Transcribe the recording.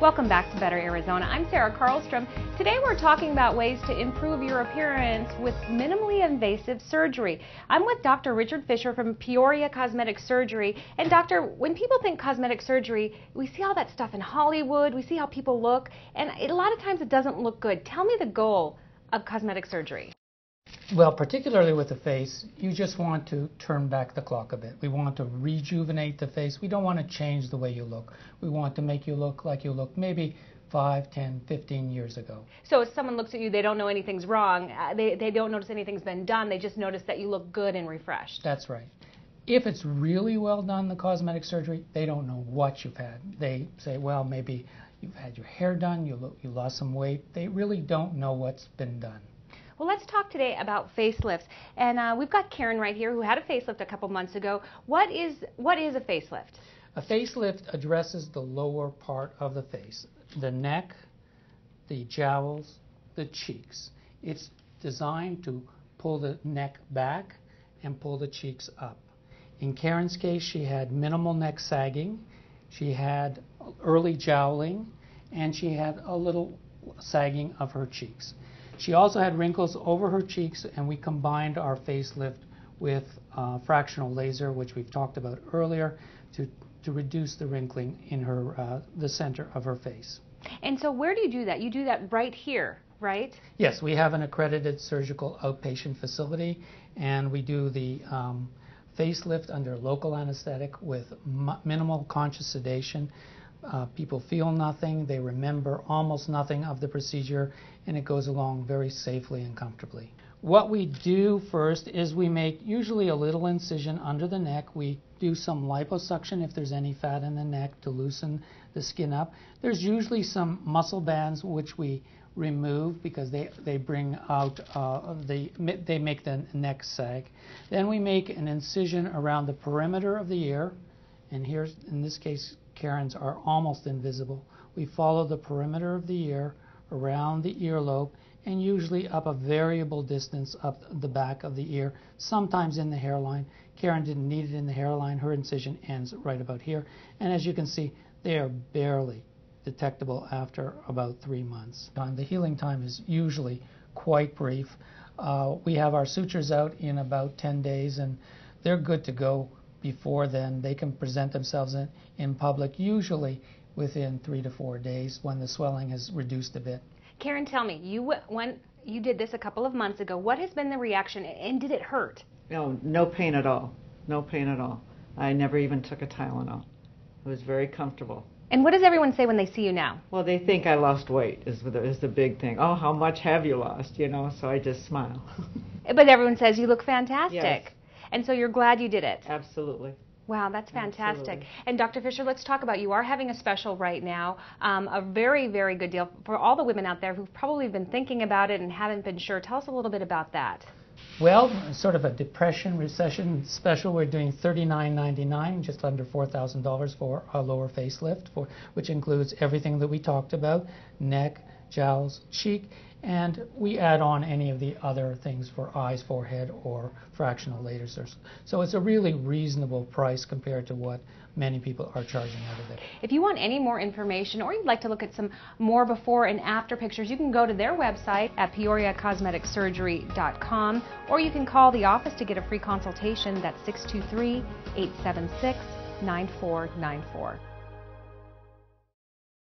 Welcome back to Better Arizona. I'm Sarah Karlstrom. Today we're talking about ways to improve your appearance with minimally invasive surgery. I'm with Dr. Richard Fisher from Peoria Cosmetic Surgery. And doctor, when people think cosmetic surgery, we see all that stuff in Hollywood, we see how people look, and a lot of times it doesn't look good. Tell me the goal of cosmetic surgery. Well, particularly with the face, you just want to turn back the clock a bit. We want to rejuvenate the face. We don't want to change the way you look. We want to make you look like you looked maybe 5, 10, 15 years ago. So if someone looks at you, they don't know anything's wrong, they don't notice anything's been done, they just notice that you look good and refreshed. That's right. If it's really well done, the cosmetic surgery, they don't know what you've had. They say, well, maybe you've had your hair done, you lost some weight. They really don't know what's been done. Well, let's talk today about facelifts. And we've got Karen right here who had a facelift a couple months ago. What is a facelift? A facelift addresses the lower part of the face, the neck, the jowls, the cheeks. It's designed to pull the neck back and pull the cheeks up. In Karen's case, she had minimal neck sagging, she had early jowling, and she had a little sagging of her cheeks. She also had wrinkles over her cheeks, and we combined our facelift with fractional laser, which we've talked about earlier, to reduce the wrinkling in her the center of her face. And so where do you do that? You do that right here, right? Yes, we have an accredited surgical outpatient facility, and we do the facelift under local anesthetic with minimal conscious sedation. People feel nothing, they remember almost nothing of the procedure, and it goes along very safely and comfortably. What we do first is we make usually a little incision under the neck. We do some liposuction if there's any fat in the neck to loosen the skin up. There's usually some muscle bands which we remove because they bring out, they make the neck sag. Then we make an incision around the perimeter of the ear, and here's, in this case, Karen's are almost invisible. We follow the perimeter of the ear around the earlobe and usually up a variable distance up the back of the ear, sometimes in the hairline. Karen didn't need it in the hairline. Her incision ends right about here. And as you can see, they are barely detectable after about 3 months. The healing time is usually quite brief. We have our sutures out in about 10 days, and they're good to go. Before then, they can present themselves in public, usually within 3 to 4 days when the swelling has reduced a bit. Karen, tell me, when you did this a couple of months ago, what has been the reaction, and did it hurt? No pain at all. No pain at all. I never even took a Tylenol. It was very comfortable. And what does everyone say when they see you now? Well, they think I lost weight is the big thing. Oh, how much have you lost? You know, so I just smile. But everyone says you look fantastic. Yes. And so you're glad you did it? Absolutely. Wow, that's fantastic. Absolutely. And Dr. Fisher, let's talk about, you are having a special right now, a very, very good deal for all the women out there who've probably been thinking about it and haven't been sure. Tell us a little bit about that. Well, sort of a depression, recession special. We're doing $39.99, just under $4,000 for a lower facelift, which includes everything that we talked about, neck, jowls, cheek, and we add on any of the other things for eyes, forehead, or fractional lasers. So it's a really reasonable price compared to what many people are charging out of it. If you want any more information, or you'd like to look at some more before and after pictures, you can go to their website at peoriacosmeticsurgery.com, or you can call the office to get a free consultation. That's 623-876-9494.